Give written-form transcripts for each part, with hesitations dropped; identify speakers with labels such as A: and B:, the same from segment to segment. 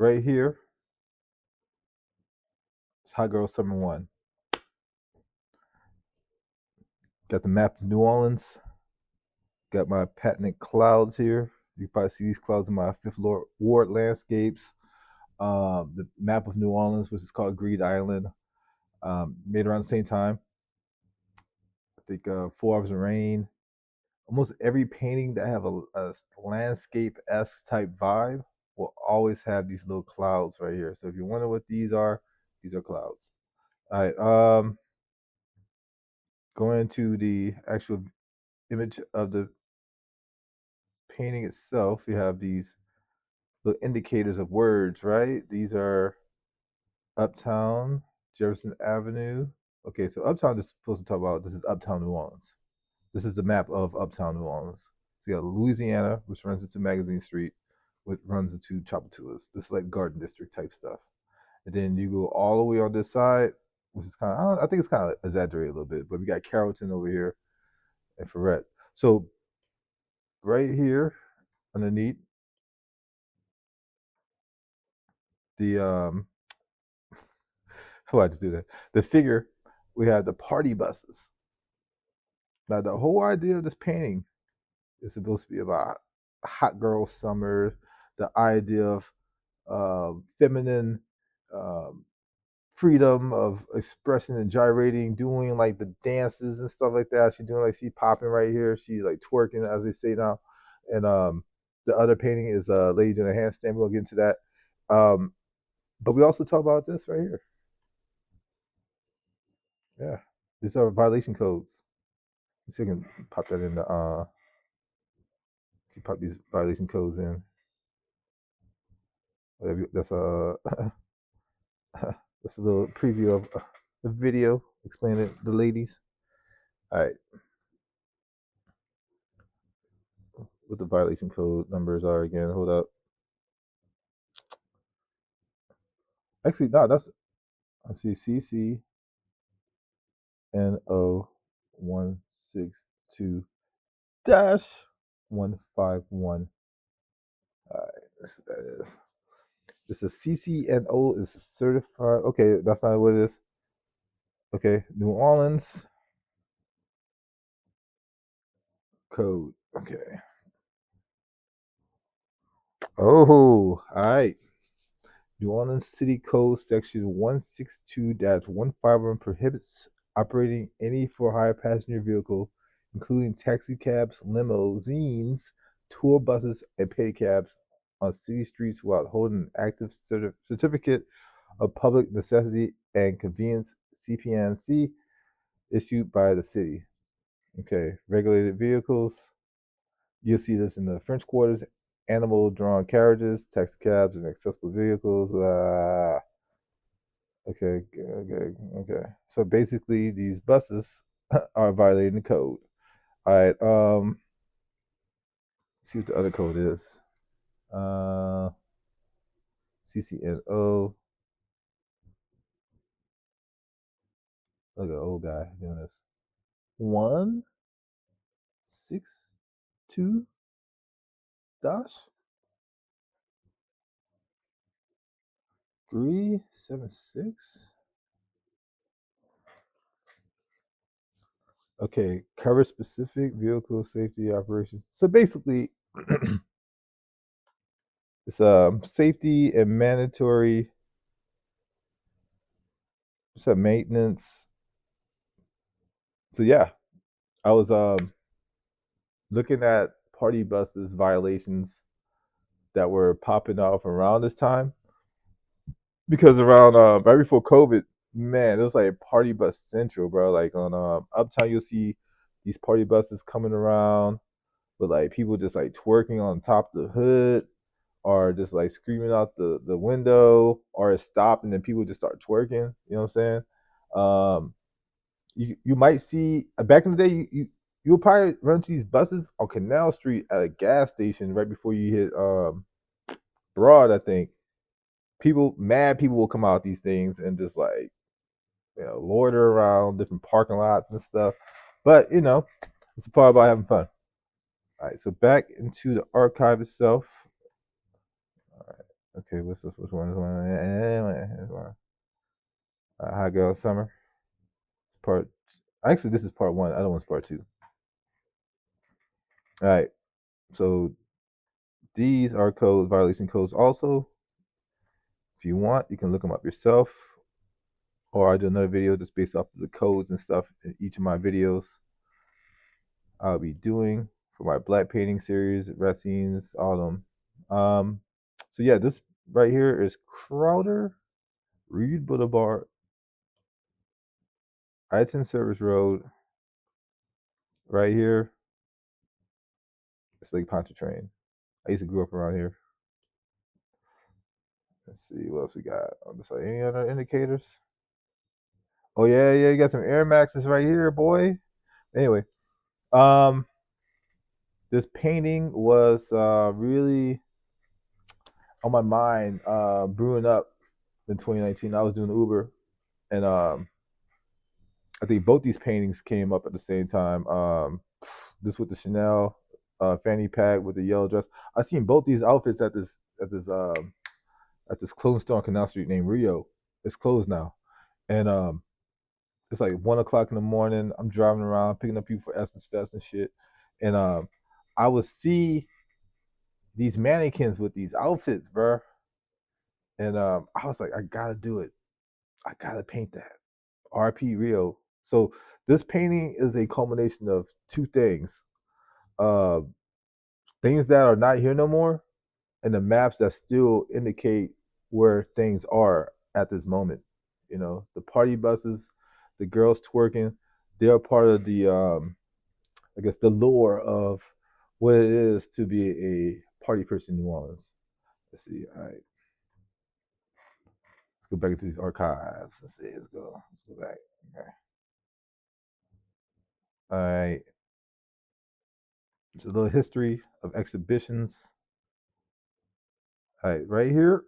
A: right here is Hot Girl Summer 1. Got the map of New Orleans. Got my patented clouds here. You can probably see these clouds in my Fifth Ward landscapes. The map of New Orleans, which is called Greed Island, made around the same time. I think 4 Hours of Rain. Almost every painting that have a landscape-esque type vibe will always have these little clouds right here. So if you wonder what these are clouds. All right. Going to the actual image of the painting itself, you have these little indicators of words, right? These are Uptown, Jefferson Avenue. Okay, so Uptown is supposed to talk about this is Uptown New Orleans. This is the map of Uptown New Orleans. So you got Louisiana, which runs into Magazine Street, which runs into Chapatulas. This is like Garden District type stuff. And then you go all the way on this side, which is kind of, I think it's kind of exaggerated a little bit, but we got Carrollton over here and Ferret. So right here underneath the how I just do that? The figure, we have the party buses. Now the whole idea of this painting is supposed to be about hot girl summer, the idea of feminine um, freedom of expression and gyrating, doing like the dances and stuff like that. She's doing like she popping right here. She's like twerking, as they say now. And the other painting is a lady doing a handstand. We'll get into that. Um, but we also talk about this right here. Yeah, these are violation codes. So you can pop that in the see pop these violation codes in. That's a that's a little preview of the video explaining the ladies. All right, what the violation code numbers are again? Hold up. Actually, no, that's I see CCNO 162 dash 151. All right, that's what that is. This is CCNO is certified. Okay, that's not what it is. Okay, New Orleans code. Okay. Oh, all right. New Orleans City Code Section 162-151 prohibits operating any for-hire passenger vehicle, including taxicabs, limousines, tour buses, and pedicabs, on city streets without holding an active certificate of public necessity and convenience (CPNC) issued by the city. Okay, regulated vehicles. You'll see this in the French quarters, animal drawn carriages, taxicabs, and accessible vehicles. Okay, okay, okay. So basically, these buses are violating the code. All right. See what the other code is. Uh, CCNO. Look at the old guy doing this. 162 dash 376. Okay, cover specific vehicle safety operations. So basically, it's safety and mandatory maintenance. So yeah, I was looking at party buses violations that were popping off around this time because around right before COVID, man, it was like party bus central, bro. Like on Uptown, you'll see these party buses coming around with like people just like twerking on top of the hood or just like screaming out the window or it stopped and then people just start twerking. You know what I'm saying? You might see back in the day you'll probably run into these buses on Canal Street at a gas station right before you hit Broad. I think people will come out these things and just like loiter around different parking lots and stuff. But it's a part about having fun. All right, so back into the archive itself. All right, Okay, what's this? Which one? Hot Girl Summer. It's part. Actually, this is part one. Other one's part two. All right. So these are codes, violation codes. Also, if you want, you can look them up yourself, or I do another video just based off of the codes and stuff in each of my videos I'll be doing for my black painting series, Racines, all of them. So yeah, this right here is Crowder Reed Boulevard, I-10 Service Road. Right here, it's Lake Pontchartrain. I used to grow up around here. Let's see what else we got on the side. Any other indicators? Oh yeah, you got some Air Maxes right here, boy. Anyway, um, this painting was really on my mind, brewing up in 2019. I was doing Uber, and I think both these paintings came up at the same time. This with the Chanel fanny pack with the yellow dress. I seen both these outfits at this clothing store on Canal Street named Rio. It's closed now, and it's like 1 o'clock in the morning. I'm driving around picking up people for Essence Fest and shit, and I would see these mannequins with these outfits, bro. And I was like, I gotta do it. I gotta paint that. RP Rio. So this painting is a culmination of two things: uh, things that are not here no more, and the maps that still indicate where things are at this moment. You know, the party buses, the girls twerking, they are part of the, I guess, the lore of what it is to be a party person in New Orleans. Let's see. All right, let's go back into these archives. Let's see. Let's go. Let's go back. Okay. All right. It's a little history of exhibitions. All right, right here.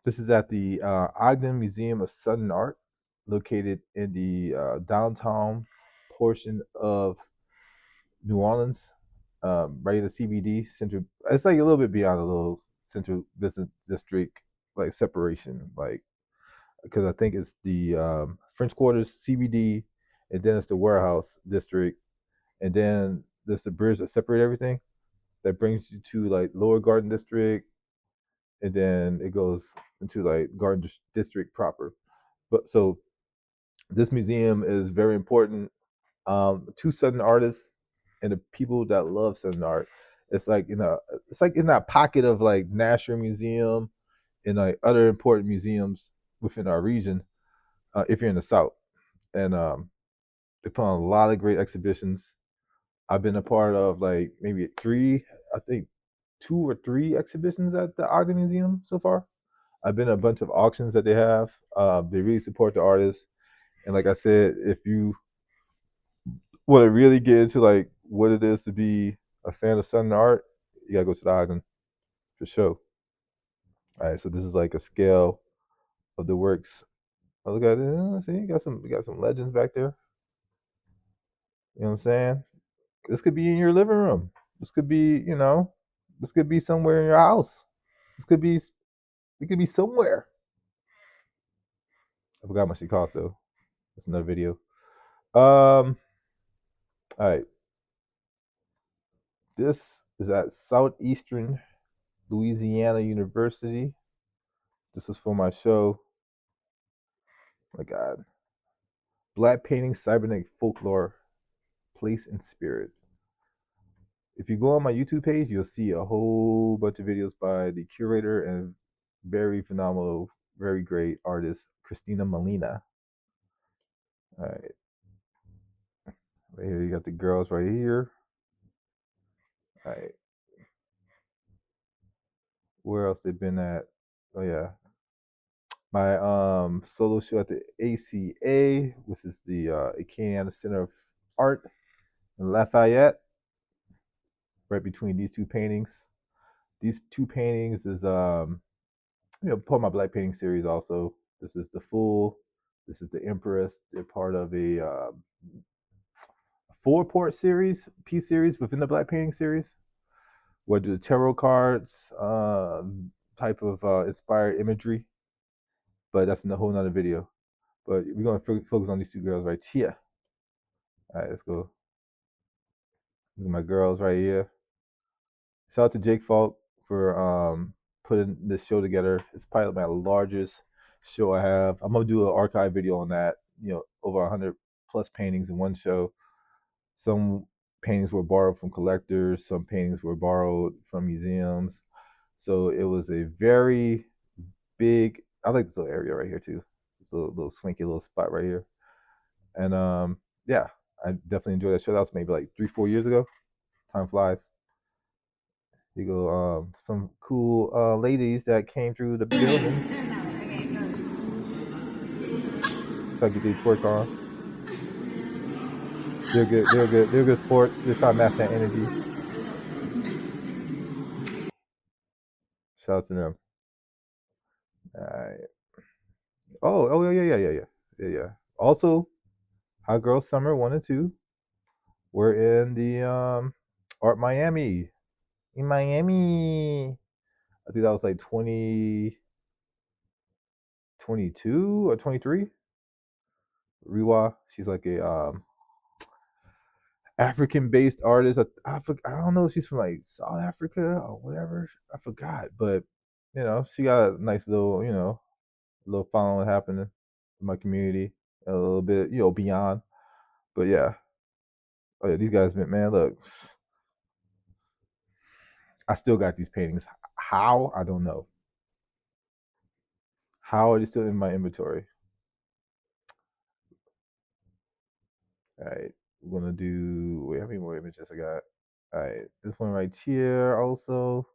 A: This is at the Ogden Museum of Southern Art, located in the downtown portion of New Orleans, right in the CBD central. It's like a little bit beyond a little central business district, like separation, like because I think it's the French Quarters CBD, and then it's the warehouse district, and then there's the bridge that separate everything that brings you to like Lower Garden District, and then it goes into like Garden District proper. But so this museum is very important to Southern artists and the people that love Southern art. It's like it's like in that pocket of like Nasher Museum and like other important museums within our region. If you're in the South, and they put on a lot of great exhibitions. I've been a part of like maybe three, I think 2 or 3 exhibitions at the Ogden Museum so far. I've been to a bunch of auctions that they have. They really support the artists, and like I said, if you want to really get into like what it is to be a fan of Southern art, you gotta go to the Ogden for sure. All right, so this is like a scale of the works. Oh, look at it. See, you got some legends back there. You know what I'm saying? This could be in your living room. This could be, this could be somewhere in your house. This could be, it could be somewhere. I forgot how much it cost though. That's another video. All right. This is at Southeastern Louisiana University. This is for my show. Oh my God. Black Painting Cybernetic Folklore, Place and Spirit. If you go on my YouTube page, you'll see a whole bunch of videos by the curator and very phenomenal, very great artist, Christina Molina. All right. Right here, you got the girls right here. All right. Where else they been at? Oh yeah, my solo show at the ACA, which is the Acadiana Center of Art in Lafayette, right between these two paintings. These two paintings is part of my black painting series also. This is the Fool. This is the Empress. They're part of a 4-part series, piece series within the black painting series, where the tarot cards, type of inspired imagery, but that's a whole nother video. But we're gonna focus on these two girls right here. All right, let's go. These are my girls right here. Shout out to Jake Falk for putting this show together. It's probably my largest show I have. I'm gonna do an archive video on that. Over 100 plus paintings in one show. Some paintings were borrowed from collectors. Some paintings were borrowed from museums. So it was a very big. I like this little area right here too. This little swanky little spot right here. And yeah, I definitely enjoyed that show. That was maybe like 3-4 years ago. Time flies. You go, some cool ladies that came through the building. So I get these twerk on. They're good. They're good sports. They're trying to match that energy. Shout out to them. All right. Oh yeah. Also, Hot Girl Summer 1 and 2. We're in the Art Miami. In Miami. I think that was like 2022 or 23. Riwa, she's like a African-based artist. I don't know if she's from like South Africa or whatever. I forgot, but she got a nice little following happening in my community. A little bit, beyond. But yeah, oh yeah, these guys, man, look, I still got these paintings. How? I don't know. How are they still in my inventory? All right, we're gonna do. Wait, how many more images I got? All right, this one right here also.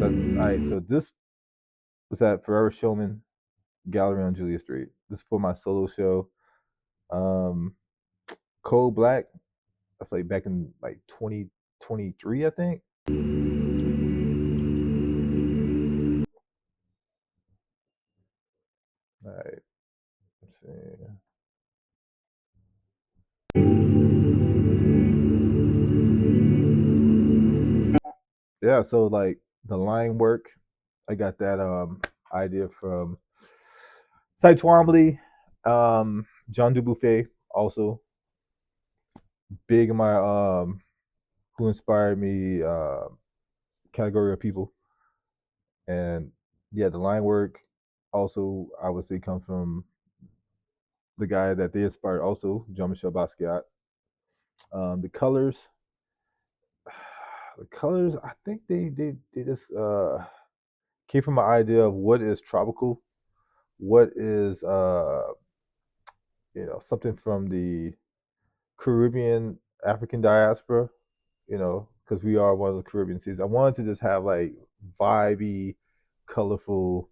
A: All right, so this was at Forever Showman Gallery on Julia Street. This is for my solo show. Cold Black. That's like back in like 2023, I think. All right, let's see. Yeah, so like the line work, I got that idea from Cy Twombly, John Dubuffet, also big in my who inspired me category of people. And yeah, the line work also I would say comes from the guy that they inspired also, Jean Michel Basquiat. The colors, I think they just came from an idea of what is tropical, what is something from the Caribbean African diaspora, because we are one of the Caribbean cities. I wanted to just have like vibey, colorful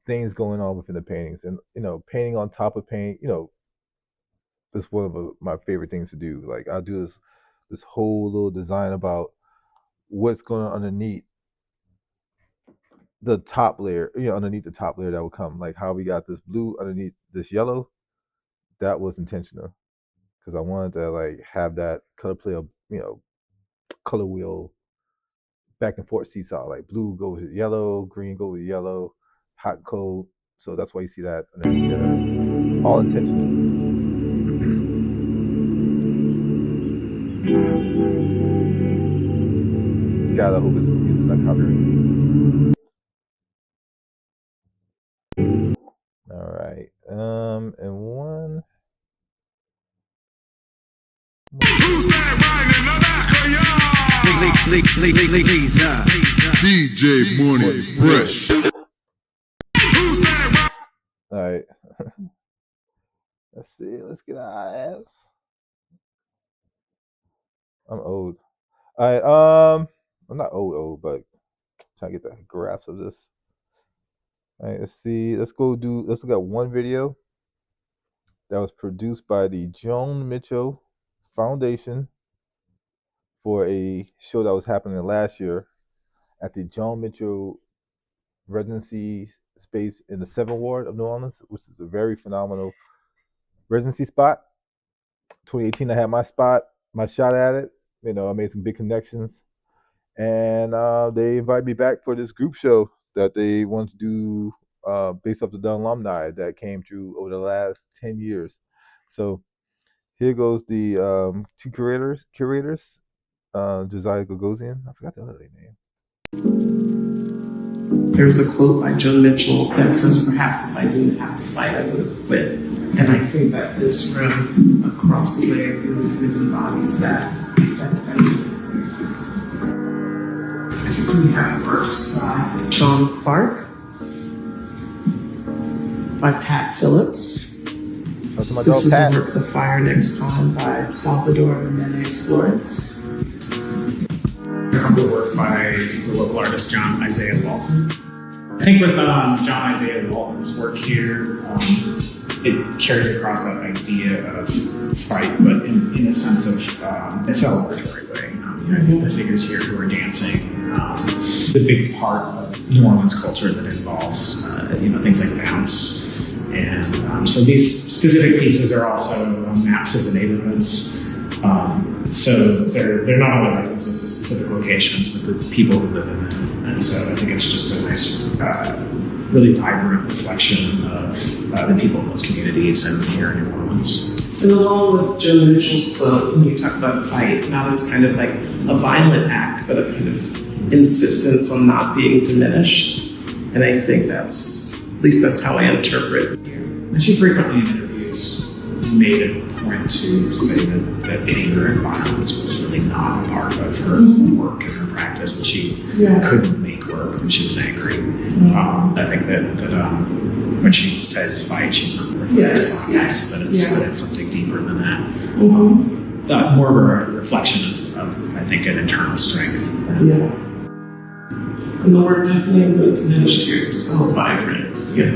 A: things going on within the paintings, and painting on top of paint. Is one of my favorite things to do. Like I'll do this whole little design about what's going on underneath the top layer, underneath the top layer that will come. Like how we got this blue underneath this yellow, that was intentional because I wanted to like have that color play of color wheel back and forth seesaw. Like blue goes with yellow, green goes with yellow, hot cold. So that's why you see that underneath there. All intentional. God, I hope this is not copyrighted. All right. And one.
B: DJ Money Fresh.
A: All right. Let's see. Let's get our ass. I'm old. All right. I'm not old, but trying to get the grasp of this. All right. Let's see. Let's look at one video that was produced by the Joan Mitchell Foundation for a show that was happening last year at the Joan Mitchell residency space in the 7th Ward of New Orleans, which is a very phenomenal residency spot. 2018, I had my shot at it. I made some big connections, and they invited me back for this group show that they want to do based off the alumni that came through over the last 10 years. So here goes the two curators, Josiah Gagosian. I forgot the other name.
C: There's a quote by Joe Mitchell that says, "Perhaps if I didn't have to fight, I would have quit." And I think that this room across the way really embodies that sentiment. We have works by Sean Clark, by Pat Phillips.
A: That's my
C: This
A: dog
C: is a
A: Pat.
C: work, The Fire Next Time, by Salvador Jimenez Flores.
D: A couple of works by the local artist John Isaiah Walton. I think with John Isaiah Walton's work here, it carries across that idea of fight, but in a sense of a celebratory way. I think the figures here who are dancing is a big part of New Orleans culture that involves things like bounce, and so these specific pieces are also maps of the neighborhoods. So they're not only references to specific locations, but the people who live in them. And so I think it's just a nice, really vibrant reflection of the people in those communities and here in New Orleans.
C: And along with Joe Mitchell's quote, when you talk about fight, not as kind of like a violent act, but a kind of insistence on not being diminished. And I think at least that's how I interpret it.
D: And she frequently in interviews made a point to say that anger and violence was really not a part of her work and her practice, that she couldn't make work when she was angry. I think that when she says fight, she's not referring to violence, but it's something deeper than that. More of a reflection of, I think, an internal strength.
C: Yeah. And the work definitely isn't diminished here. It's so vibrant. Yeah.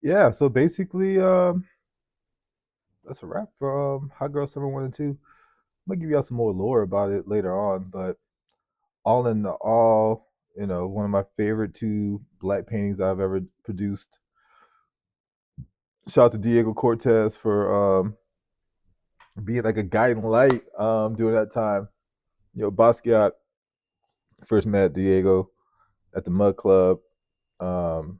A: Yeah, so basically, that's a wrap for Hot Girl Summer 1 and 2. I'm gonna give y'all some more lore about it later on, but all in all, one of my favorite two black paintings I've ever produced. Shout out to Diego Cortez for being like a guiding light during that time. Basquiat first met Diego at the Mud Club. Um,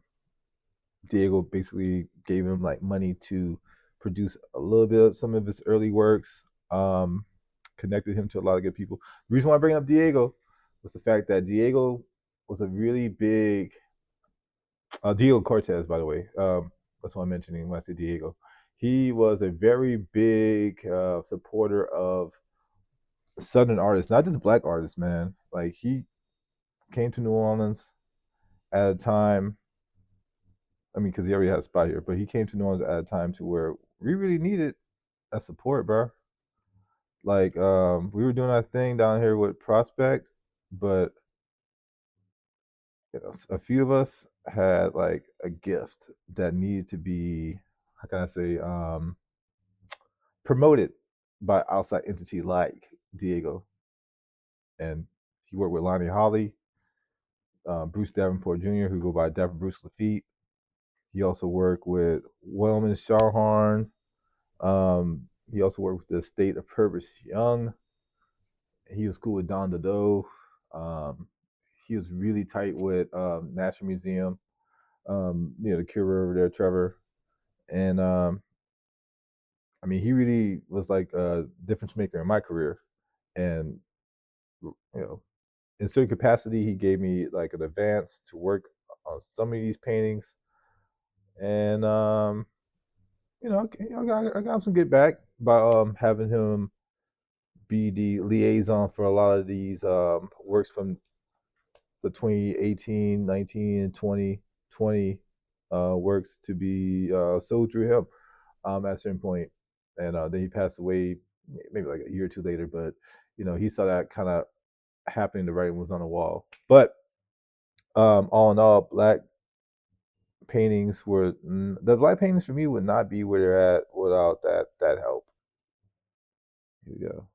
A: Diego basically gave him like money to produce a little bit of some of his early works. Connected him to a lot of good people. The reason why I bring up Diego was the fact that Diego was a really big Diego Cortez, by the way. That's what I'm mentioning when I say Diego. He was a very big supporter of Southern artists, not just black artists, man. Like he came to New Orleans at a time. I mean, because he already had a spot here, but he came to New Orleans at a time to where we really needed that support, bro. Like, we were doing our thing down here with Prospect, but a few of us had like a gift that needed to be, how can I say, promoted by outside entity like Diego, and he worked with Lonnie Holly, Bruce Davenport Jr., who go by Dapper Bruce Lafitte. He also worked with Wellman Sharharn. He also worked with the estate of Purvis Young. He was cool with Don Doe. Um, he was really tight with National Museum. The curator over there, Trevor, and I mean, he really was like a difference maker in my career. And in certain capacity, he gave me like an advance to work on some of these paintings, and I got some get back by having him be the liaison for a lot of these works from the 2018, 19, and 2020 works to be sold through him at a certain point. And then he passed away maybe like a year or two later. But he saw that kind of happening. The writing was on the wall. But all in all, the black paintings for me would not be where they're at without that help. Here we go.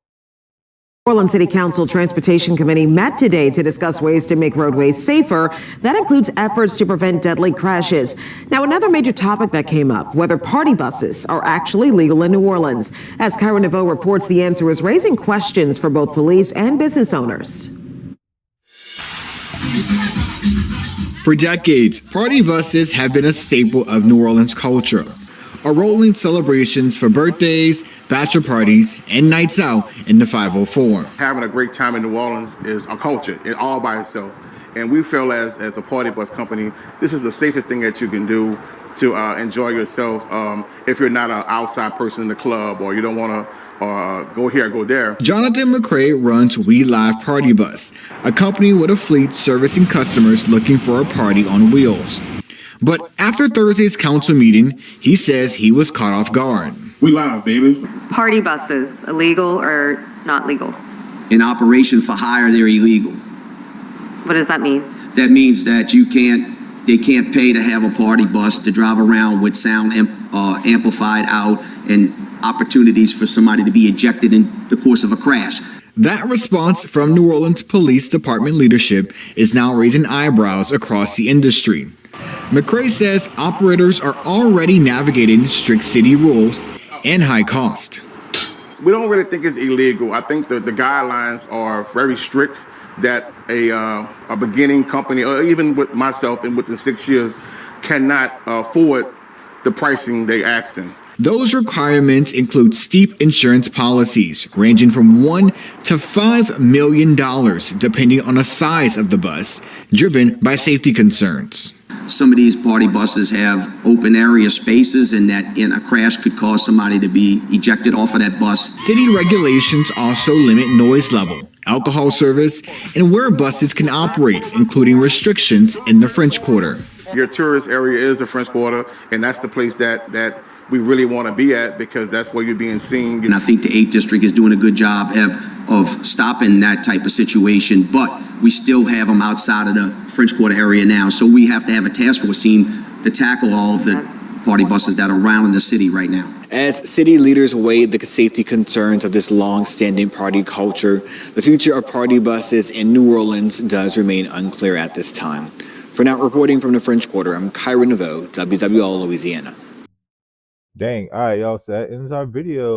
E: New Orleans City Council Transportation Committee met today to discuss ways to make roadways safer. That includes efforts to prevent deadly crashes. Now, another major topic that came up, whether party buses are actually legal in New Orleans. As Kyra Naveau reports, the answer is raising questions for both police and business owners.
F: For decades, party buses have been a staple of New Orleans culture. Are rolling celebrations for birthdays, bachelor parties, and nights out in the 504.
G: Having a great time in New Orleans is a culture, all by itself. And we feel as a party bus company, this is the safest thing that you can do to enjoy yourself if you're not an outside person in the club or you don't want to go here, go there.
F: Jonathan McCray runs We Live Party Bus, a company with a fleet servicing customers looking for a party on wheels. But after Thursday's council meeting, he says he was caught off guard.
B: We live, baby.
H: Party buses, illegal or not legal?
I: In operation for hire, they're illegal.
H: What does that mean?
I: That means that they can't pay to have a party bus to drive around with sound amplified out and opportunities for somebody to be ejected in the course of a crash.
F: That response from New Orleans Police Department leadership is now raising eyebrows across the industry. McCray says operators are already navigating strict city rules and high cost.
G: We don't really think it's illegal. I think the guidelines are very strict that a beginning company, or even with myself and within 6 years, cannot afford the pricing they asking.
F: Those requirements include steep insurance policies ranging from $1 to $5 million, depending on the size of the bus, driven by safety concerns.
I: Some of these party buses have open area spaces, and that in a crash could cause somebody to be ejected off of that bus.
F: City regulations also limit noise level, alcohol service, and where buses can operate, including restrictions in the French Quarter.
G: Your tourist area is the French Quarter, and that's the place that we really want to be at because that's where you're being seen.
I: And I think the 8th District is doing a good job of stopping that type of situation, but we still have them outside of the French Quarter area now. So we have to have a task force team to tackle all of the party buses that are around in the city right now.
F: As city leaders weigh the safety concerns of this long-standing party culture, the future of party buses in New Orleans does remain unclear at this time. For now, reporting from the French Quarter, I'm Kyra Naveau, WWL Louisiana.
A: Dang. All right, y'all. So that ends our video.